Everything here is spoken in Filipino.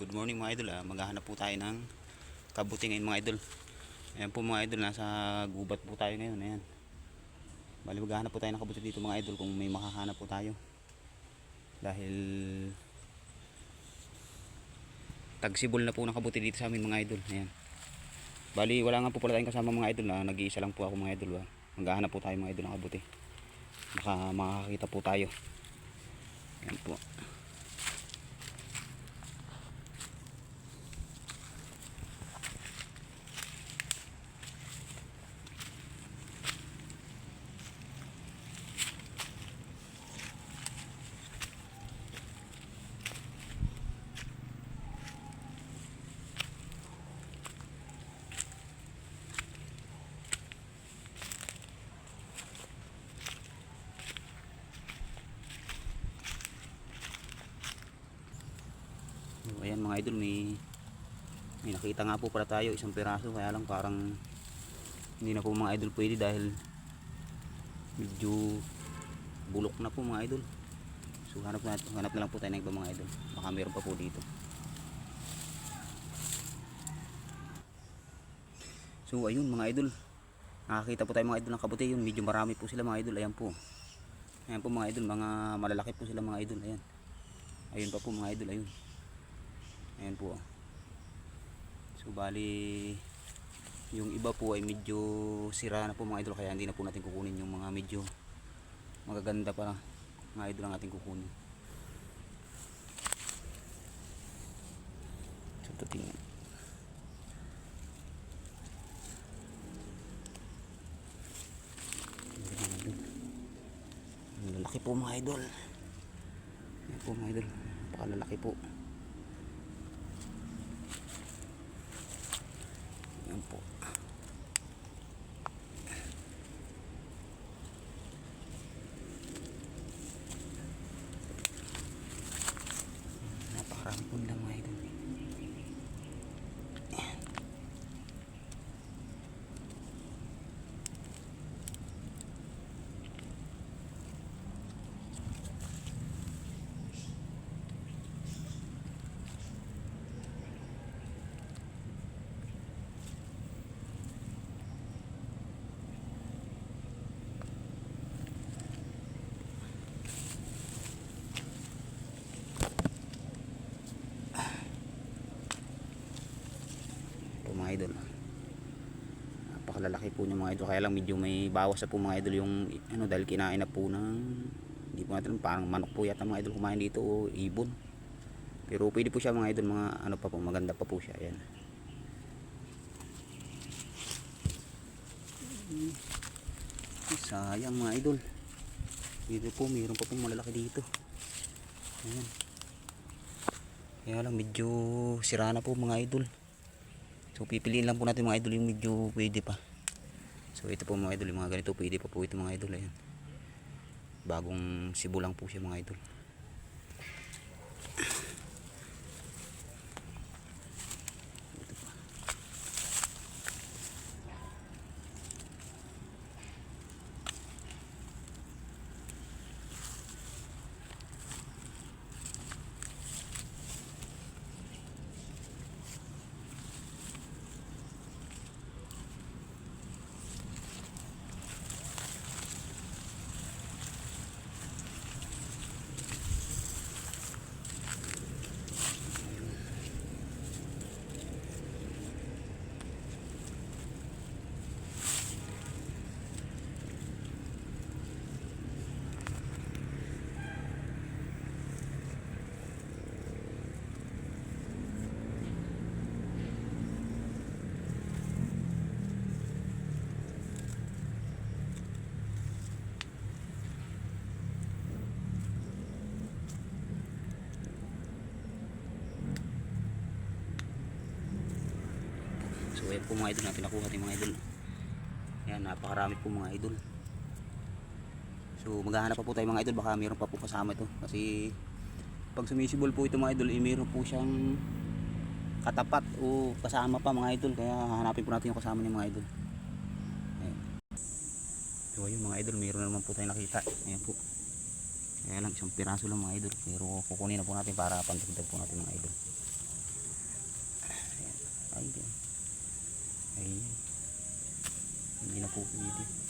Good morning mga idol. Maghahanap po tayo ng kabuti ngayon mga idol. Ayan po mga idol, nasa gubat po tayo ngayon. Ayan. Bali maghahanap po tayo ng kabuti dito mga idol kung may makahanap po tayo. Dahil tagsibol na po ng kabuti dito sa amin mga idol. Ayan. Bali wala nga po pala tayong kasama mga idol. Nag-iisa lang po ako mga idol. Maghahanap po tayo mga idol ng kabuti. Baka makakita po tayo. Ayan po. Ayan mga idol, may nakita nga po pala tayo, isang piraso, kaya lang parang hindi na po mga idol pwede dahil medyo bulok na po mga idol. So hanap na lang po tayo ng iba mga idol, baka meron pa po dito. So ayun mga idol, nakakita po tayo mga idol ng kabuti. Yun, medyo marami po sila mga idol. Ayan po mga idol, mga malalaki po sila mga idol. Ayan, ayun pa po mga idol, ayun. Ayan po. So bali yung iba po ay medyo sira na po mga idol, kaya hindi na po natin kukunin yung mga medyo magaganda pa mga idol ang ating kukunin. So ito tingnan. Lalaki po mga idol. Ayan po mga idol, napakalalaki po. Ayan po. Napakarami po nila mga idol. Mga idol, napakalalaki po niya mga idol, kaya lang medyo may bawas na po mga idol yung ano, dahil kinain na po ng, hindi po natin, parang manok po yata mga idol kumain dito o ibon, pero pwede po siya mga idol, mga ano pa po, maganda pa po siya. Ayan, sayang mga idol, dito po mayroon pa pong malalaki dito. Ayan, kaya lang medyo sira na po mga idol. So pipiliin lang po natin mga idol yung medyo pwede pa. So ito po mga idol, yung mga ganito pwede pa po ito mga idol. Ayan, bagong sibo lang po siya mga idol. So ayan po mga idol, natin nakuha natin mga idol. Ayan, napakarami po mga idol. So maghahanap pa po tayo mga idol, baka mayroon pa po kasama ito. Kasi pag sumisibol po ito mga idol, mayroon po siyang katapat o kasama pa mga idol. Kaya hanapin po natin yung kasama niya mga idol. Ayan. So ayun mga idol, mayroon naman po tayo nakita. Ayan po. Kaya lang isang piraso lang mga idol, pero kukunin na po natin para pandagdag po natin mga idol. Ayan. Hindi na po pwede.